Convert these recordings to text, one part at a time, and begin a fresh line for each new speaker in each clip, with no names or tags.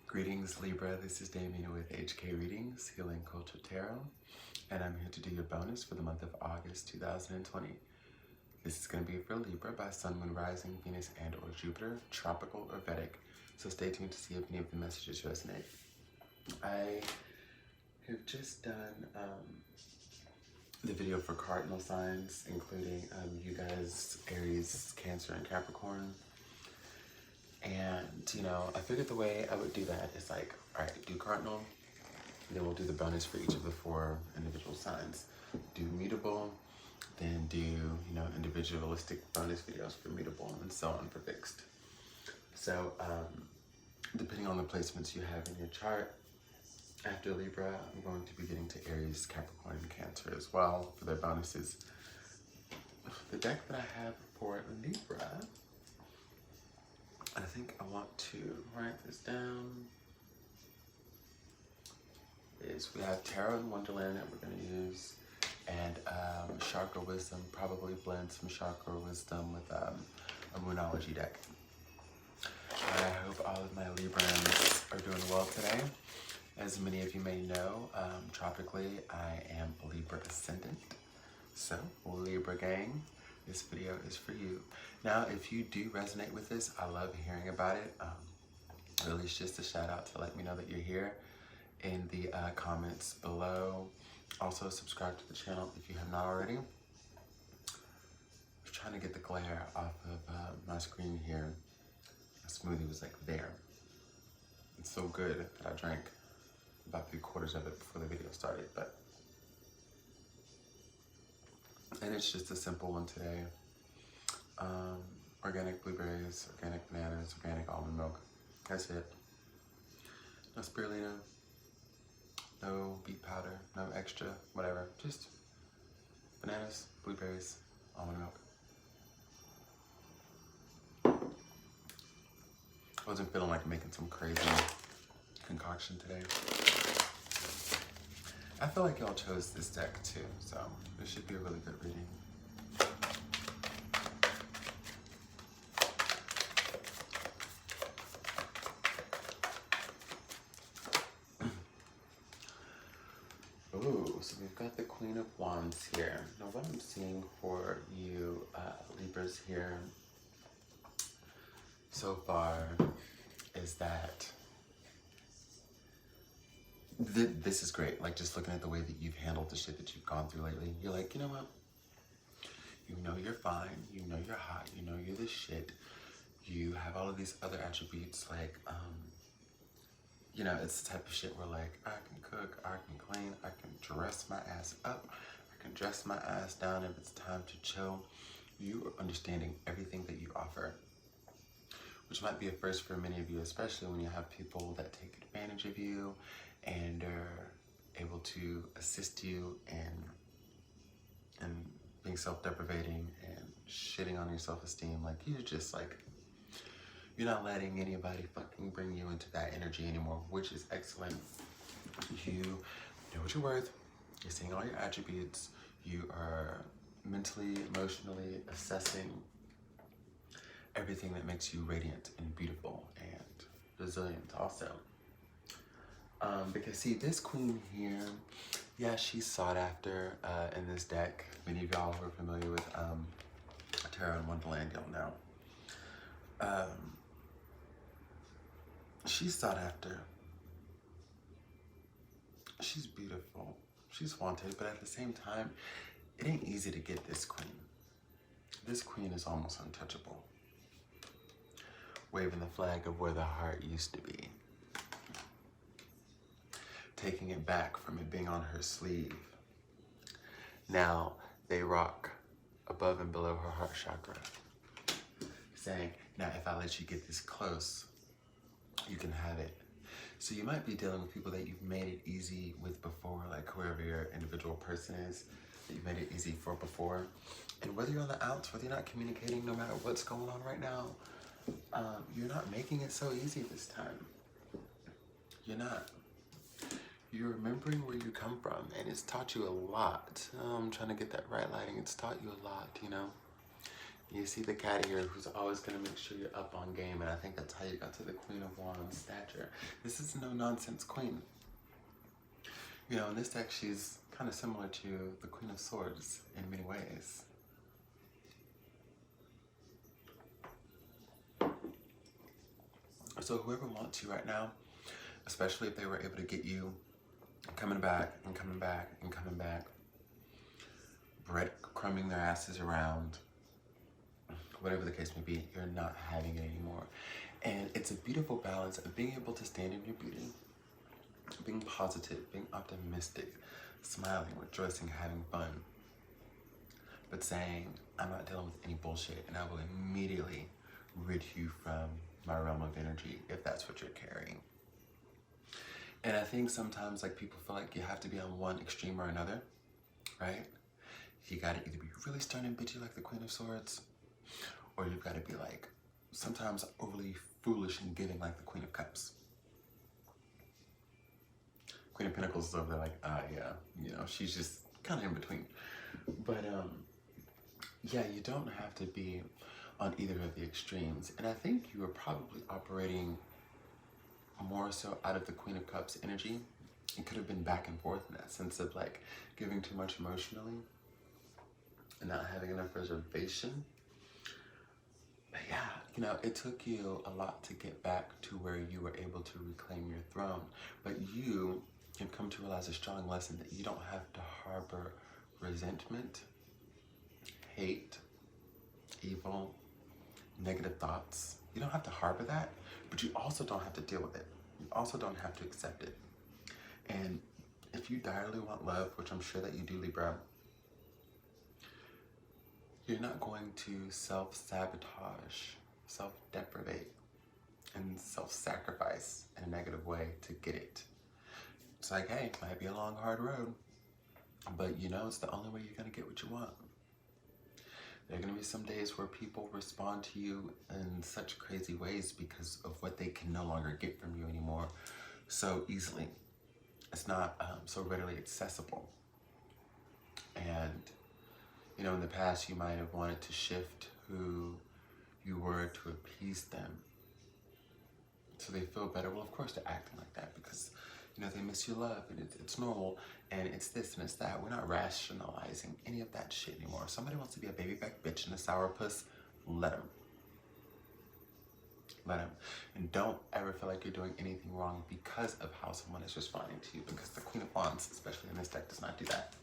Greetings Libra, this is Damien with HK Readings, Healing Culture Tarot, and I'm here to do your bonus for the month of August 2020. This is going to be for Libra by Sun, Moon, Rising, Venus, and or Jupiter, tropical or Vedic, so stay tuned to see if any of the messages resonate. I have just done the video for cardinal signs, including you guys, Aries, Cancer, and Capricorn. And, you know, I figured the way I would do that is like, all right, do cardinal, then we'll do the bonus for each of the 4 individual signs. Do mutable, then do, you know, individualistic bonus videos for mutable, and so on for fixed. So, depending on the placements you have in your chart, after Libra, I'm going to be getting to Aries, Capricorn, and Cancer as well for their bonuses. The deck that I have for Libra, I think I want to write this down, is we have Tarot and Wonderland that we're going to use, and Chakra Wisdom, probably blend some Chakra Wisdom with a Moonology deck. I hope all of my Librans are doing well today. As many of you may know, tropically, I am a Libra Ascendant. So, Libra gang, this video is for you. Now, if you do resonate with this, I love hearing about it. Or at least just a shout out to let me know that you're here in the comments below. Also, subscribe to the channel if you have not already. I'm trying to get the glare off of my screen here. The smoothie was like there. It's so good that I drank about 3/4 of it before the video started, and it's just a simple one today. Organic blueberries, organic bananas, organic almond milk. That's it. No spirulina, no beet powder, no extra, whatever. Just bananas, blueberries, almond milk. I wasn't feeling like making some crazy concoction today. I feel like y'all chose this deck too, so this should be a really good reading. Ooh, so we've got the Queen of Wands here. Now what I'm seeing for you Libras here so far is that this is great. Like, just looking at the way that you've handled the shit that you've gone through lately, you're like, you know what? You know you're fine. You know you're hot. You know you're the shit. You have all of these other attributes, like, you know, it's the type of shit where, like, I can cook, I can clean, I can dress my ass up, I can dress my ass down if it's time to chill. You are understanding everything that you offer, which might be a first for many of you, especially when you have people that take advantage of you and are able to assist you in being self-deprecating and shitting on your self-esteem. Like, you're just like, you're not letting anybody fucking bring you into that energy anymore, which is excellent. You know what you're worth. You're seeing all your attributes. You are mentally, emotionally assessing everything that makes you radiant and beautiful and resilient also. Because see, this queen here, yeah, she's sought after in this deck. Many of y'all who are familiar with Tarot and Wonderland, y'all know. She's sought after. She's beautiful. She's wanted, but at the same time, it ain't easy to get this queen. This queen is almost untouchable. Waving the flag of where the heart used to be. Taking it back from it being on her sleeve. Now they rock above and below her heart chakra. Saying, now if I let you get this close, you can have it. So you might be dealing with people that you've made it easy with before, like whoever your individual person is, that you've made it easy for before. And whether you're on the outs, whether you're not communicating, no matter what's going on right now, you're not making it so easy this time. You're not. You're remembering where you come from, and it's taught you a lot. I'm trying to get that right lighting. It's taught you a lot, you know. You see the cat here who's always going to make sure you're up on game, and I think that's how you got to the Queen of Wands stature. This is no nonsense queen. You know, in this deck, she's kind of similar to the Queen of Swords in many ways. So whoever wants you right now, especially if they were able to get you coming back and coming back and coming back, breadcrumbing their asses around, whatever the case may be, you're not having it anymore. And it's a beautiful balance of being able to stand in your beauty, being positive, being optimistic, smiling, rejoicing, having fun, but saying, I'm not dealing with any bullshit, and I will immediately rid you from my realm of energy if that's what you're carrying. And I think sometimes like people feel like you have to be on one extreme or another, right? You gotta either be really stern and bitchy like the Queen of Swords, or you've gotta be like sometimes overly foolish and giving like the Queen of Cups. Queen of Pentacles is over there like, yeah, you know, she's just kind of in between. But yeah, you don't have to be on either of the extremes. And I think you are probably operating more so out of the Queen of Cups energy. It could have been back and forth in that sense of like giving too much emotionally and not having enough reservation. But yeah, you know, it took you a lot to get back to where you were able to reclaim your throne. But you have come to realize a strong lesson that you don't have to harbor resentment, hate, evil, negative thoughts. You don't have to harbor that, but you also don't have to deal with it. You also don't have to accept it. And if you direly want love, which I'm sure that you do, Libra, you're not going to self-sabotage, self-deprivate, and self-sacrifice in a negative way to get it. It's like, hey, it might be a long, hard road, but you know it's the only way you're gonna get what you want. There are gonna be some days where people respond to you in such crazy ways because of what they can no longer get from you anymore so easily. It's not so readily accessible. And, you know, in the past you might have wanted to shift who you were to appease them so they feel better. Well, of course they're acting like that because, you know, they miss your love and it's normal and it's this and it's that. We're not rationalizing any of that shit anymore. If somebody wants to be a baby back bitch and a sourpuss, let them. Let them. And don't ever feel like you're doing anything wrong because of how someone is responding to you, because the Queen of Wands, especially in this deck, does not do that.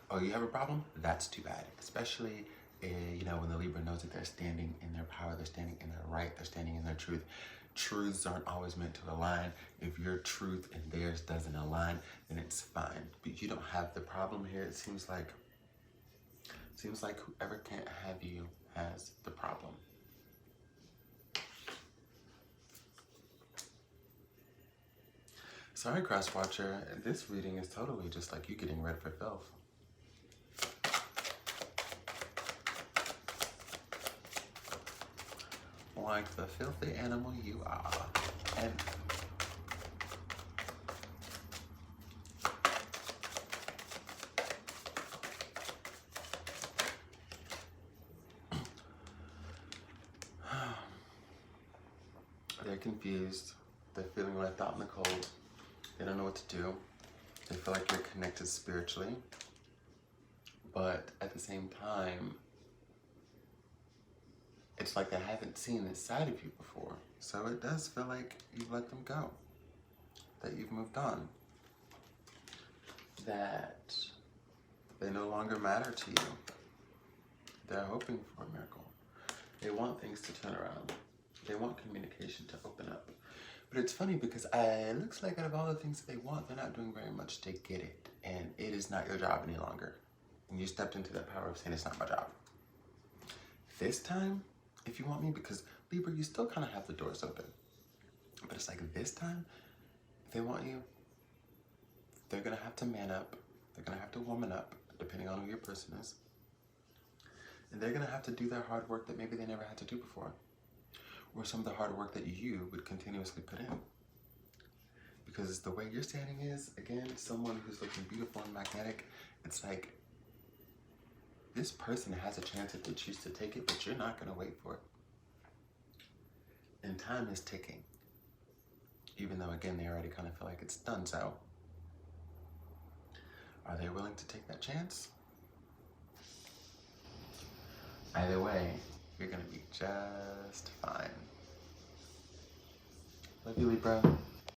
Oh, you have a problem? That's too bad. Especially, you know, when the Libra knows that they're standing in their power, they're standing in their right, they're standing in their truth. Truths aren't always meant to align. If your truth and theirs doesn't align, then it's fine. But you don't have the problem here. It seems like whoever can't have you has the problem. Sorry, Cross Watcher. This reading is totally just like you getting read for filth. Like the filthy animal you are. And they're confused. They're feeling left out in the cold. They don't know what to do. They feel like you're connected spiritually. But at the same time, it's like they haven't seen this side of you before. So it does feel like you've let them go. That you've moved on. That they no longer matter to you. They're hoping for a miracle. They want things to turn around. They want communication to open up. But it's funny because it looks like out of all the things that they want, they're not doing very much to get it. And it is not your job any longer. And you stepped into that power of saying it's not my job. This time, if you want me, because Libra, you still kind of have the doors open. But it's like this time, if they want you, they're going to have to man up. They're going to have to woman up, depending on who your person is. And they're going to have to do their hard work that maybe they never had to do before. Or some of the hard work that you would continuously put in. Because the way you're standing is, again, someone who's looking beautiful and magnetic, it's like This person has a chance if they choose to take it, but you're not going to wait for it. And time is ticking. Even though, again, they already kind of feel like it's done so. Are they willing to take that chance? Either way, you're going to be just fine. Love you, Libra.